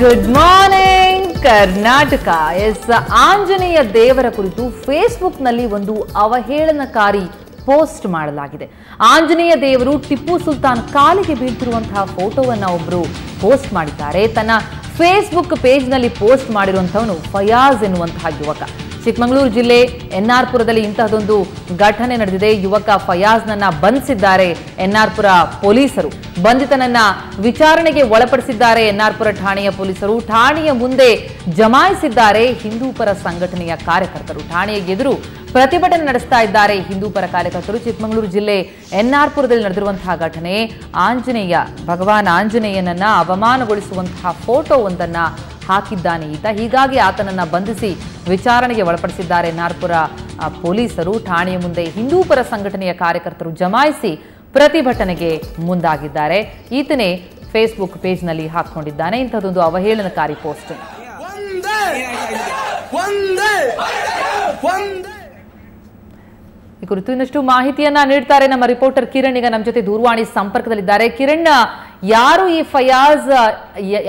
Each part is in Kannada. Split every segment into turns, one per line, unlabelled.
Good morning Karnataka. ಆಂಜನೇಯ ದೇವರ ಕುರಿತು ಫೇಸ್ಬುಕ್ನಲ್ಲಿ ಒಂದು ಅವಹೇಳನಕಾರಿ ಪೋಸ್ಟ್ ಮಾಡಲಾಗಿದೆ. ಆಂಜನೇಯ ದೇವರು ಟಿಪ್ಪು ಸುಲ್ತಾನ್ ಕಾಲಿಗೆ ಬೀಳ್ತಿರುವಂತಹ ಫೋಟೋವನ್ನ ಒಬ್ಬರು ಪೋಸ್ಟ್ ಮಾಡಿದ್ದಾರೆ. ತನ್ನ ಫೇಸ್ಬುಕ್ ಪೇಜ್ನಲ್ಲಿ ಪೋಸ್ಟ್ ಮಾಡಿರುವಂತವನು ಫಯಾಜ್ ಎನ್ನುವಂತಹ ಯುವಕ. ಚಿಕ್ಕಮಗಳೂರು ಜಿಲ್ಲೆ ಎನ್ಆರ್ ಪುರದಲ್ಲಿ ಇಂತಹದೊಂದು ಘಟನೆ ನಡೆದಿದೆ. ಯುವಕ ಫಯಾಜ್ನನ್ನ ಬಂಧಿಸಿದ್ದಾರೆ ಎನ್ಆರ್ ಪುರ ಪೊಲೀಸರು. ಬಂಧಿತನನ್ನ ವಿಚಾರಣೆಗೆ ಒಳಪಡಿಸಿದ್ದಾರೆ ಎನ್ಆರ್ ಪುರ ಠಾಣೆಯ ಪೊಲೀಸರು. ಠಾಣೆಯ ಮುಂದೆ ಜಮಾಯಿಸಿದ್ದಾರೆ ಹಿಂದೂ ಪರ ಸಂಘಟನೆಯ ಕಾರ್ಯಕರ್ತರು. ಠಾಣೆಯ ಎದುರು ಪ್ರತಿಭಟನೆ ನಡೆಸ್ತಾ ಇದ್ದಾರೆ ಹಿಂದೂ ಪರ ಕಾರ್ಯಕರ್ತರು. ಚಿಕ್ಕಮಗಳೂರು ಜಿಲ್ಲೆ ಎನ್ಆರ್ ಪುರದಲ್ಲಿ ನಡೆದಿರುವಂತಹ ಘಟನೆ. ಭಗವಾನ್ ಆಂಜನೇಯನನ್ನ ಅವಮಾನಗೊಳಿಸುವಂತಹ ಫೋಟೋವೊಂದನ್ನ ಹಾಕಿದ್ದಾನೆ ಈತ. ಹೀಗಾಗಿ ಆತನನ್ನ ಬಂಧಿಸಿ ವಿಚಾರಣೆಗೆ ಒಳಪಡಿಸಿದ್ದಾರೆ ಎನ್ಆರ್ ಪುರ ಪೊಲೀಸರು. ಠಾಣೆಯ ಮುಂದೆ ಹಿಂದೂ ಪರ ಸಂಘಟನೆಯ ಕಾರ್ಯಕರ್ತರು ಜಮಾಯಿಸಿ ಪ್ರತಿಭಟನೆಗೆ ಮುಂದಾಗಿದ್ದಾರೆ. ಈತನೇ ಫೇಸ್ಬುಕ್ ಪೇಜ್ನಲ್ಲಿ ಹಾಕೊಂಡಿದ್ದಾನೆ ಇಂಥದ್ದೊಂದು ಅವಹೇಳನಕಾರಿ ಪೋಸ್ಟ್. ಈ ಕುರಿತು ಇನ್ನಷ್ಟು ಮಾಹಿತಿಯನ್ನ ನೀಡ್ತಾರೆ ನಮ್ಮ ರಿಪೋರ್ಟರ್ ಕಿರಣ್. ಈಗ ನಮ್ಮ ಜೊತೆ ದೂರವಾಣಿ ಸಂಪರ್ಕದಲ್ಲಿದ್ದಾರೆ. ಕಿರಣ್, ಯಾರು ಈ ಫಯಾಜ್?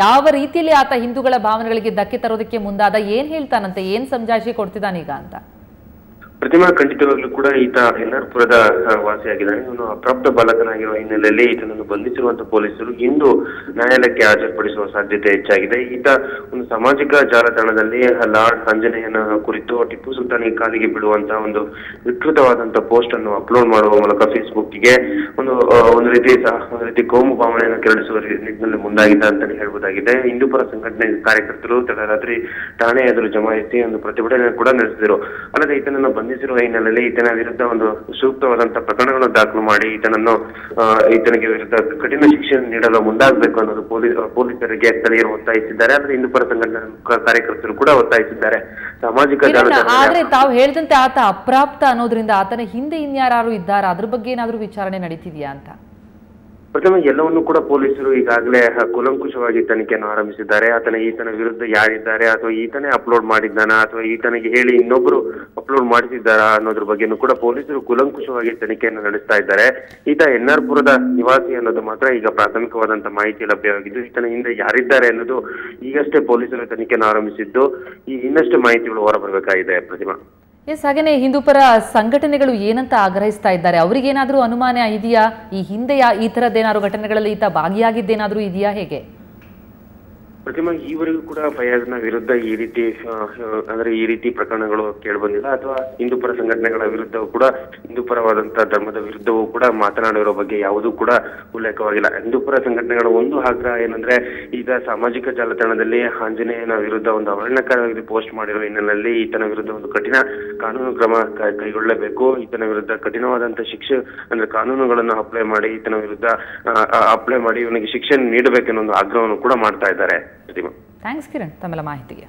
ಯಾವ ರೀತಿಯಲ್ಲಿ ಆತ ಹಿಂದೂಗಳ ಭಾವನೆಗಳಿಗೆ ಧಕ್ಕೆ ತರೋದಕ್ಕೆ ಮುಂದಾದ? ಏನ್ ಹೇಳ್ತಾನಂತೆ? ಏನ್ ಸಮಜಾಯಿಷಿ ಕೊಡ್ತಿದ್ದಾನೀಗ ಅಂತ?
ಪ್ರತಿಮಾ, ಖಂಡಿತವಾಗ್ಲೂ ಕೂಡ ಈತ ಎನ್ಆರ್ ಪುರದ ವಾಸಿಯಾಗಿದ್ದಾನೆ. ಇವನು ಅಪ್ರಾಪ್ತ ಬಾಲಕನಾಗಿರುವ ಹಿನ್ನೆಲೆಯಲ್ಲಿ ಈತನನ್ನು ಬಂಧಿಸಿರುವಂತಹ ಪೊಲೀಸರು ಇಂದು ನ್ಯಾಯಾಲಯಕ್ಕೆ ಹಾಜರುಪಡಿಸುವ ಸಾಧ್ಯತೆ ಹೆಚ್ಚಾಗಿದೆ. ಈತ ಒಂದು ಸಾಮಾಜಿಕ ಜಾಲತಾಣದಲ್ಲಿ ಲಾರ್ಡ್ ಆಂಜನೇಯನ ಕುರಿತು ಟಿಪ್ಪು ಸುಲ್ತಾನಿಗೆ ಕಾಲಿಗೆ ಬೀಳುವಂತಹ ಒಂದು ವಿಕೃತವಾದಂತಹ ಪೋಸ್ಟ್ ಅನ್ನು ಅಪ್ಲೋಡ್ ಮಾಡುವ ಮೂಲಕ ಫೇಸ್ಬುಕ್ಗೆ ಒಂದು ರೀತಿ ಕೋಮು ಭಾವನೆಯನ್ನು ಕೆರಳಿಸುವ ನಿಟ್ಟಿನಲ್ಲಿ ಮುಂದಾಗಿದ್ದ ಅಂತಾನೆ ಹೇಳ್ಬೋದಾಗಿದೆ. ಹಿಂದೂ ಪರ ಸಂಘಟನೆ ಕಾರ್ಯಕರ್ತರು ತಡರಾತ್ರಿ ಠಾಣೆ ಎದುರು ಜಮಾಯಿಸಿ ಒಂದು ಪ್ರತಿಭಟನೆ ಕೂಡ ನಡೆಸಿದರು. ಅಲ್ಲದೆ ಈತನನ್ನು ಬಂಧಿಸಿರುವ ಹಿನ್ನೆಲೆಯಲ್ಲಿ ಈತನ ವಿರುದ್ಧ ಒಂದು ಸೂಕ್ತವಾದಂತಹ ಪ್ರಕರಣಗಳನ್ನು ದಾಖಲು ಮಾಡಿ ಈತನಿಗೆ ವಿರುದ್ಧ ಕಠಿಣ ಶಿಕ್ಷೆ ನೀಡಲು ಮುಂದಾಗಬೇಕು ಅನ್ನೋದು ಪೊಲೀಸರಿಗೆ ಸ್ಥಳೀಯರು ಒತ್ತಾಯಿಸಿದ್ದಾರೆ. ಆದ್ರೆ ಹಿಂದೂ ಪರ ಸಂಘಟನಾ ಕಾರ್ಯಕರ್ತರು ಕೂಡ ಒತ್ತಾಯಿಸಿದ್ದಾರೆ. ಸಾಮಾಜಿಕ
ಆದ್ರೆ ತಾವು ಹೇಳಿದಂತೆ ಆತ ಅಪ್ರಾಪ್ತ ಅನ್ನೋದ್ರಿಂದ ಆತನ ಹಿಂದೆ ಇನ್ಯಾರು ಇದ್ದಾರಾ? ಅದ್ರ ಬಗ್ಗೆ ಏನಾದ್ರೂ ವಿಚಾರಣೆ ನಡೀತಿದ್ಯಾ ಅಂತ?
ಪ್ರಥಮ ಎಲ್ಲವನ್ನೂ ಕೂಡ ಪೊಲೀಸರು ಈಗಾಗಲೇ ಕೂಲಂಕುಷವಾಗಿ ತನಿಖೆಯನ್ನು ಆರಂಭಿಸಿದ್ದಾರೆ. ಈತನ ವಿರುದ್ಧ ಯಾರಿದ್ದಾರೆ, ಅಥವಾ ಈತನೇ ಅಪ್ಲೋಡ್ ಮಾಡಿದ್ದಾನ, ಅಥವಾ ಈತನಿಗೆ ಹೇಳಿ ಇನ್ನೊಬ್ರು ಅಪ್ಲೋಡ್ ಮಾಡಿಸಿದ್ದಾರಾ ಅನ್ನೋದ್ರ ಬಗ್ಗೆನೂ ಕೂಡ ಪೊಲೀಸರು ಕೂಲಂಕುಷವಾಗಿ ತನಿಖೆಯನ್ನು ನಡೆಸ್ತಾ ಇದ್ದಾರೆ. ಈತ ಎನ್ಆರ್ ಪುರದ ನಿವಾಸಿ ಅನ್ನೋದು ಮಾತ್ರ ಈಗ ಪ್ರಾಥಮಿಕವಾದಂತಹ ಮಾಹಿತಿ ಲಭ್ಯವಾಗಿದ್ದು, ಈತನ ಹಿಂದೆ ಯಾರಿದ್ದಾರೆ ಅನ್ನೋದು ಈಗಷ್ಟೇ ಪೊಲೀಸರು ತನಿಖೆಯನ್ನು ಆರಂಭಿಸಿದ್ದು, ಇನ್ನಷ್ಟೇ ಮಾಹಿತಿಗಳು ಹೊರಬರಬೇಕಾಗಿದೆ. ಪ್ರತಿಮಾ,
ಹಾಗೇನೆ ಹಿಂದೂ ಪರ ಸಂಘಟನೆಗಳು ಏನಂತ ಆಗ್ರಹಿಸ್ತಾ ಇದ್ದಾರೆ? ಅವ್ರಿಗೇನಾದ್ರೂ ಅನುಮಾನ ಇದೆಯಾ? ಈ ಹಿಂದೆ ಈ ತರದ್ದೇನಾದ್ರು ಘಟನೆಗಳಲ್ಲಿ ಈತ ಭಾಗಿಯಾಗಿದ್ದೇನಾದ್ರೂ ಇದೆಯಾ? ಹೇಗೆ?
ಪ್ರತಿಮಾ, ಈವರೆಗೂ ಕೂಡ ಫಯಾಜ್ನ ವಿರುದ್ಧ ಈ ರೀತಿ ಪ್ರಕರಣಗಳು ಕೇಳಿಬಂದಿಲ್ಲ, ಅಥವಾ ಹಿಂದೂ ಪರ ಸಂಘಟನೆಗಳ ವಿರುದ್ಧವೂ ಕೂಡ ಹಿಂದೂ ಪರವಾದಂತಹ ಧರ್ಮದ ವಿರುದ್ಧವೂ ಕೂಡ ಮಾತನಾಡಿರೋ ಬಗ್ಗೆ ಯಾವುದೂ ಕೂಡ ಉಲ್ಲೇಖವಾಗಿಲ್ಲ. ಹಿಂದೂ ಪರ ಸಂಘಟನೆಗಳ ಒಂದು ಆಗ್ರಹ ಏನಂದ್ರೆ, ಈಗ ಸಾಮಾಜಿಕ ಜಾಲತಾಣದಲ್ಲಿ ಆಂಜನೇಯನ ವಿರುದ್ಧ ಒಂದು ಅವಹೇಳನಕಾರಿ ಪೋಸ್ಟ್ ಮಾಡಿರೋ ಹಿನ್ನೆಲೆಯಲ್ಲಿ ಈತನ ವಿರುದ್ಧ ಒಂದು ಕಠಿಣ ಕಾನೂನು ಕ್ರಮ ಕೈಗೊಳ್ಳಬೇಕು. ಈತನ ವಿರುದ್ಧ ಕಠಿಣವಾದಂತಹ ಶಿಕ್ಷೆ ಅಂದ್ರೆ ಕಾನೂನುಗಳನ್ನು ಅಪ್ಲೈ ಮಾಡಿ ಇವನಿಗೆ ಶಿಕ್ಷೆ ನೀಡಬೇಕೆನ್ನೋ ಒಂದು ಆಗ್ರಹವನ್ನು ಕೂಡ ಮಾಡ್ತಾ ಇದ್ದಾರೆ.
ಥ್ಯಾಂಕ್ಸ್ ಕಿರಣ್ ತಮ್ಮೆಲ್ಲ ಮಾಹಿತಿಗೆ.